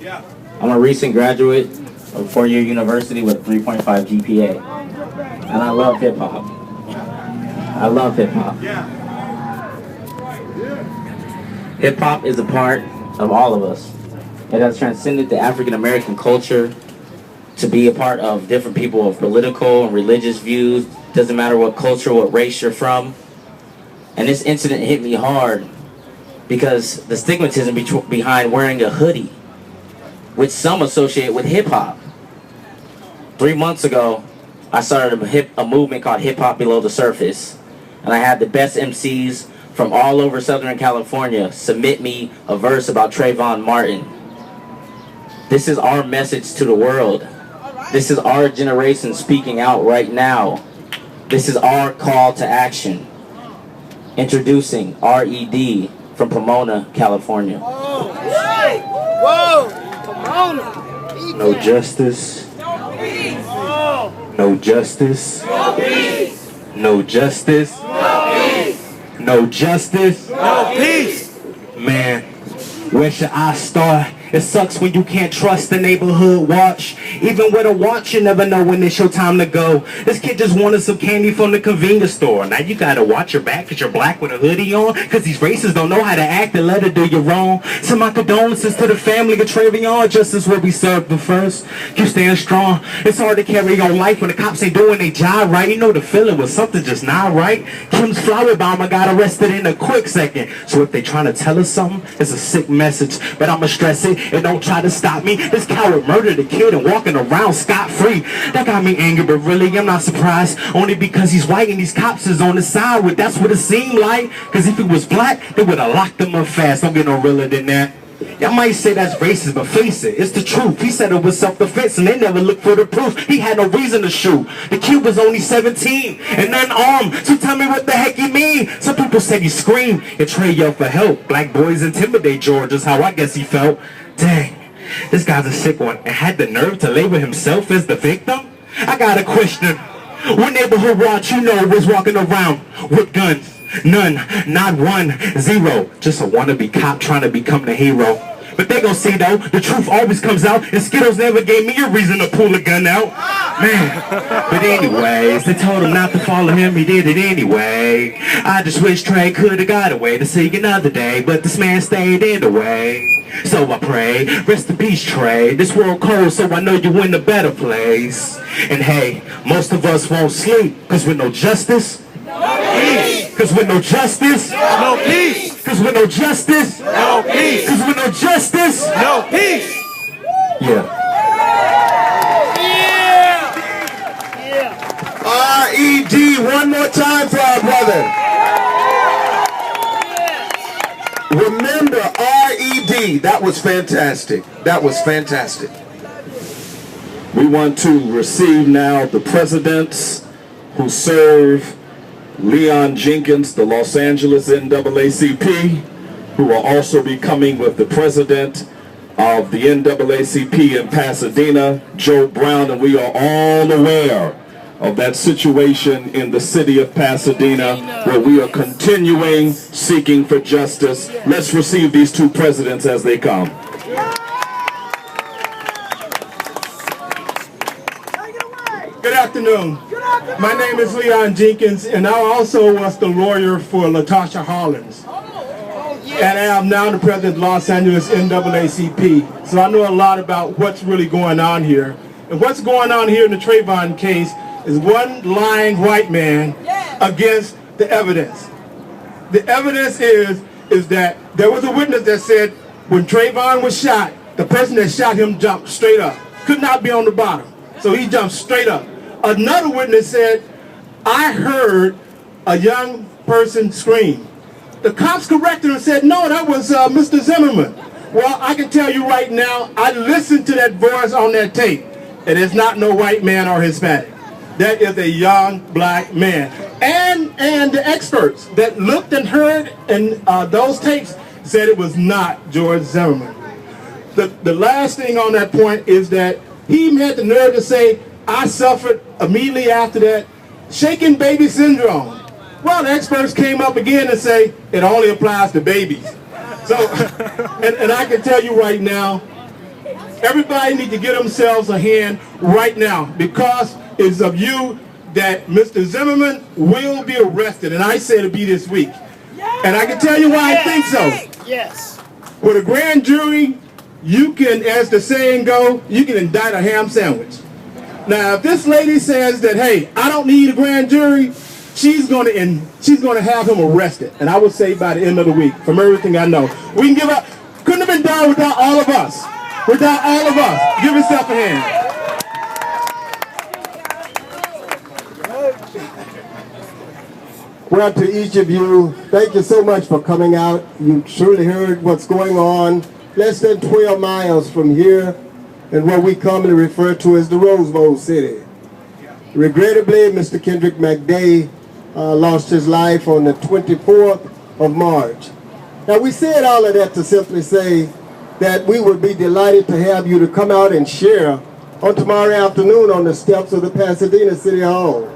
I'm a recent graduate of four-year university with a 3.5 GPA. And I love hip-hop. I love hip-hop. Hip-hop is a part of all of us. It has transcended the African-American culture to be a part of different people of political and religious views. Doesn't matter what culture, what race you're from. And this incident hit me hard because the stigmatism behind wearing a hoodie, which some associate with hip-hop. 3 months ago, I started a movement called Hip Hop Below the Surface. And I had the best MCs from all over Southern California submit me a verse about Trayvon Martin. This is our message to the world. This is our generation speaking out right now. This is our call to action. Introducing RED from Pomona, California. Whoa! Pomona! No justice. No peace! No justice. No peace! No justice. No peace! No justice. No peace! Man, where should I start? It sucks when you can't trust the neighborhood watch. Even with a watch, you never know when it's your time to go. This kid just wanted some candy from the convenience store. Now you gotta watch your back cause you're black with a hoodie on. Cause these racists don't know how to act and let it do you wrong. So my condolences to the family of Trayvon. Justice will be served, but first, keep staying strong. It's hard to carry on life when the cops ain't doing their job right. You know the feeling was something just not right. Kim's flower bomb, I got arrested in a quick second. So if they trying to tell us something, it's a sick message. But I'ma stress it. And don't try to stop me. This coward murdered a kid and walking around scot-free. That got me angry, but really I'm not surprised. Only because he's white and these cops is on the side with. That's what it seemed like. Cause if he was black, they would have locked him up fast. Don't get no realer than that. Y'all might say that's racist, but face it, it's the truth. He said it was self-defense and they never looked for the proof. He had no reason to shoot. The kid was only 17 and unarmed. So tell me what the heck he mean. Some people said he screamed and Trey yelled for help. Black boys intimidate George is how I guess he felt. Dang, this guy's a sick one and had the nerve to label himself as the victim? I got a question. What neighborhood watch you know was walking around with guns? None, not one, zero. Just a wannabe cop trying to become the hero. But they gon' see though, the truth always comes out, and Skittles never gave me a reason to pull a gun out. Man, but anyways, they told him not to follow him, he did it anyway. I just wish Trey could've got away to see another day, but this man stayed in the way. So I pray, rest in peace Trey, this world cold so I know you in a better place. And hey, most of us won't sleep, cause with no justice, no peace. Cause with no justice, No peace! cause with no justice, No peace! cause with no justice, No peace! yeah. R.E.D. one more time for our brother. Remember R.E.D. That was fantastic. That was fantastic. We want to receive now the presidents who serve Leon Jenkins, the Los Angeles NAACP, who will also be coming with the president of the NAACP in Pasadena, Joe Brown, and we are all aware of that situation in the city of Pasadena where we are continuing seeking for justice. Let's receive these two presidents as they come. Good afternoon. My name is Leon Jenkins, and I also was the lawyer for Latasha Hollins. And I am now the president of Los Angeles NAACP. So I know a lot about what's really going on here. And what's going on here in the Trayvon case is one lying white man against the evidence. The evidence is that there was a witness that said when Trayvon was shot, the person that shot him jumped straight up. Could not be on the bottom. So he jumped straight up. Another witness said, I heard a young person scream. The cops corrected and said, no, that was Mr. Zimmerman. Well, I can tell you right now, I listened to that voice on that tape, and it's not no white man or Hispanic. That is a young black man. And the experts that looked and heard in those tapes said it was not George Zimmerman. The last thing on that point is that he even had the nerve to say, I suffered immediately after that shaken baby syndrome. Well, the experts came up again and say it only applies to babies. So, and I can tell you right now, Everybody need to give themselves a hand right now, because it's of you that Mr. Zimmerman will be arrested, and I say it'll be this week. And I can tell you why I think so. Yes. With a grand jury, you can, as the saying go, you can indict a ham sandwich. Now, if this lady says that, hey, I don't need a grand jury, she's going to have him arrested. And I would say by the end of the week, from everything I know. We can give up. Couldn't have been done without all of us. Without all of us. Give yourself a hand. Well, to each of you, thank you so much for coming out. You surely heard what's going on. Less than 12 miles from here, and what we commonly refer to as the Rose Bowl City. Regrettably, Mr. Kendrick McDay lost his life on the 24th of March. Now, we said all of that to simply say that we would be delighted to have you to come out and share on tomorrow afternoon on the steps of the Pasadena City Hall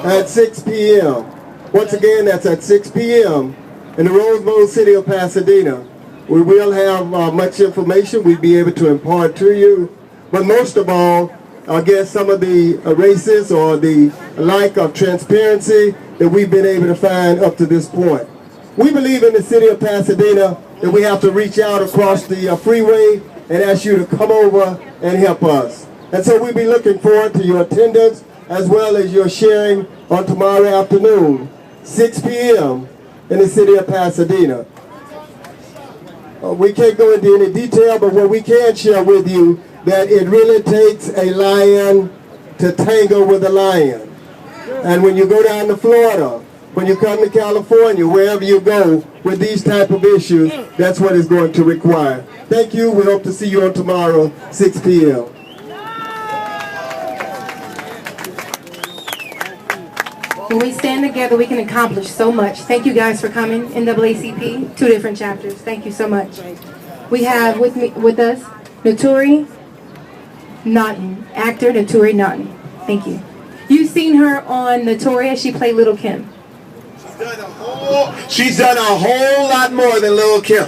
at 6 p.m. Once again, that's at 6 p.m. in the Rose Bowl City of Pasadena. We will have much information we'll be able to impart to you. But most of all, I guess some of the races or the lack of transparency that we've been able to find up to this point. We believe in the city of Pasadena that we have to reach out across the freeway and ask you to come over and help us. And so we'll be looking forward to your attendance as well as your sharing on tomorrow afternoon, 6 p.m. in the city of Pasadena. We can't go into any detail, but what we can share with you, that it really takes a lion to tango with a lion. And when you go down to Florida, when you come to California, wherever you go with these type of issues, that's what it's going to require. Thank you. We hope to see you on tomorrow, 6 p.m. When we stand together, we can accomplish so much. Thank you guys for coming. NAACP, 2 different chapters. Thank you so much. We have with us Naturi Naughton, actor Naturi Naughton. Thank you. You've seen her on Notorious. She played Little Kim. She's done a whole lot more than Lil' Kim.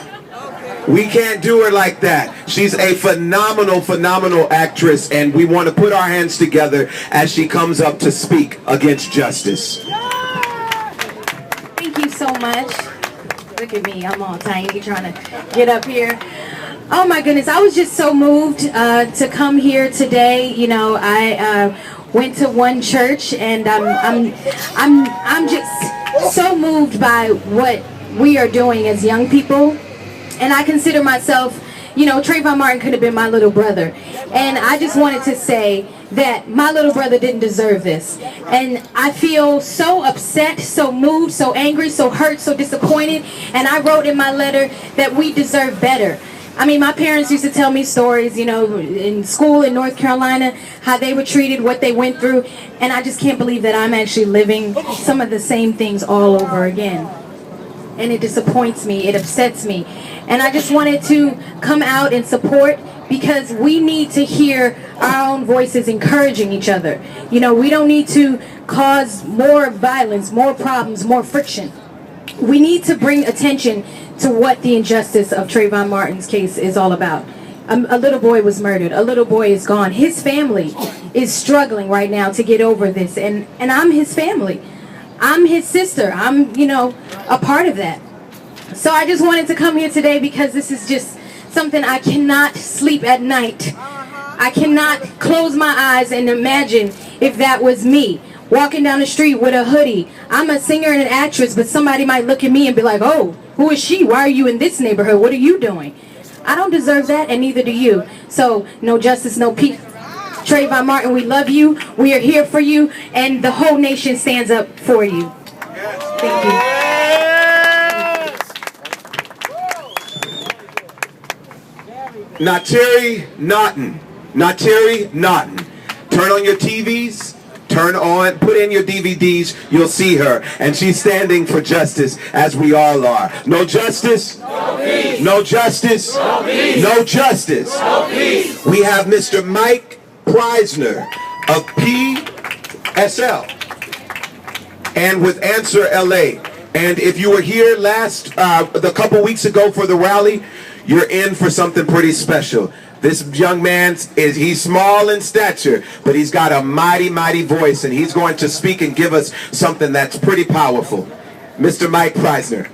We can't do her like that. She's a phenomenal, phenomenal actress, and we want to put our hands together as she comes up to speak against justice. Thank you so much. Look at me, I'm all tiny trying to get up here. Oh my goodness, I was just so moved to come here today. You know, I went to one church, and I'm just so moved by what we are doing as young people. And I consider myself, you know, Trayvon Martin could have been my little brother. And I just wanted to say that my little brother didn't deserve this. And I feel so upset, so moved, so angry, so hurt, so disappointed. And I wrote in my letter that we deserve better. I mean, my parents used to tell me stories, you know, in school in North Carolina, how they were treated, what they went through. And I just can't believe that I'm actually living some of the same things all over again. And it disappoints me, it upsets me. And I just wanted to come out and support, because we need to hear our own voices encouraging each other. You know, we don't need to cause more violence, more problems, more friction. We need to bring attention to what the injustice of Trayvon Martin's case is all about. A little boy was murdered. A little boy is gone. His family is struggling right now to get over this. And I'm his family. I'm his sister. I'm, you know, a part of that. So I just wanted to come here today because this is just something I cannot sleep at night. I cannot close my eyes and imagine if that was me walking down the street with a hoodie. I'm a singer and an actress, but somebody might look at me and be like, oh, who is she? Why are you in this neighborhood? What are you doing? I don't deserve that, and neither do you. So no justice, no peace. Trayvon Martin, we love you. We are here for you, and the whole nation stands up for you. Thank you. Naturi Naughton. Naturi Naughton. Turn on your TVs. Put in your DVDs, you'll see her. And she's standing for justice, as we all are. No justice? No peace. No justice? No peace. No justice? No peace. We have Mr. Mike Preisner of PSL and with Answer LA. And if you were here a couple weeks ago for the rally, you're in for something pretty special. This young man he's small in stature, but he's got a mighty, mighty voice, and he's going to speak and give us something that's pretty powerful. Mr. Mike Preisner.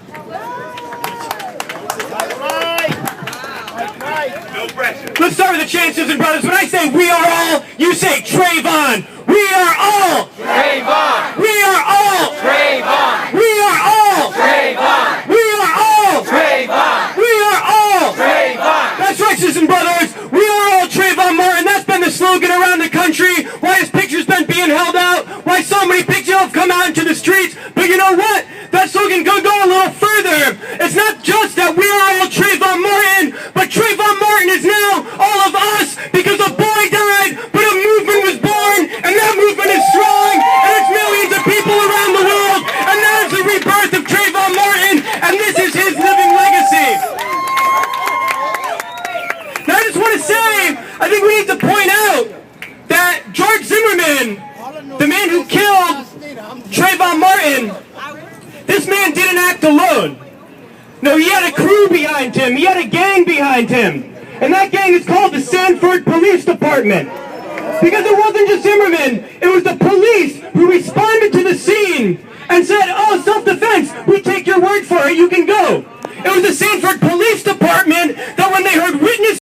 Let's start with the Chancellors and Brothers. When I say we are all, you say Trayvon. We are all. Trayvon. We are all. Trayvon. We are all. Trayvon. We are all. Trayvon. We are all. Trayvon. That's right, sisters and brothers. We are all Trayvon Martin. That's been the slogan around the country. Why his picture's been being held out. Why so many pictures have come out into the streets. But you know what? That slogan could go a little further. It's not just that we are all Trayvon Martin, but Trayvon Martin is now all of us because a boy died, but a movement was born, and that movement is strong, and it's millions of people around the world, and that is the rebirth of Trayvon Martin, and this is his living legacy. Now I just want to say, I think we need to point out that George Zimmerman, the man who killed Trayvon Martin, this man didn't act alone. No, he had a crew behind him. He had a gang behind him. And that gang is called the Sanford Police Department. Because it wasn't just Zimmerman, it was the police who responded to the scene and said, oh, self-defense, we take your word for it, you can go. It was the Sanford Police Department that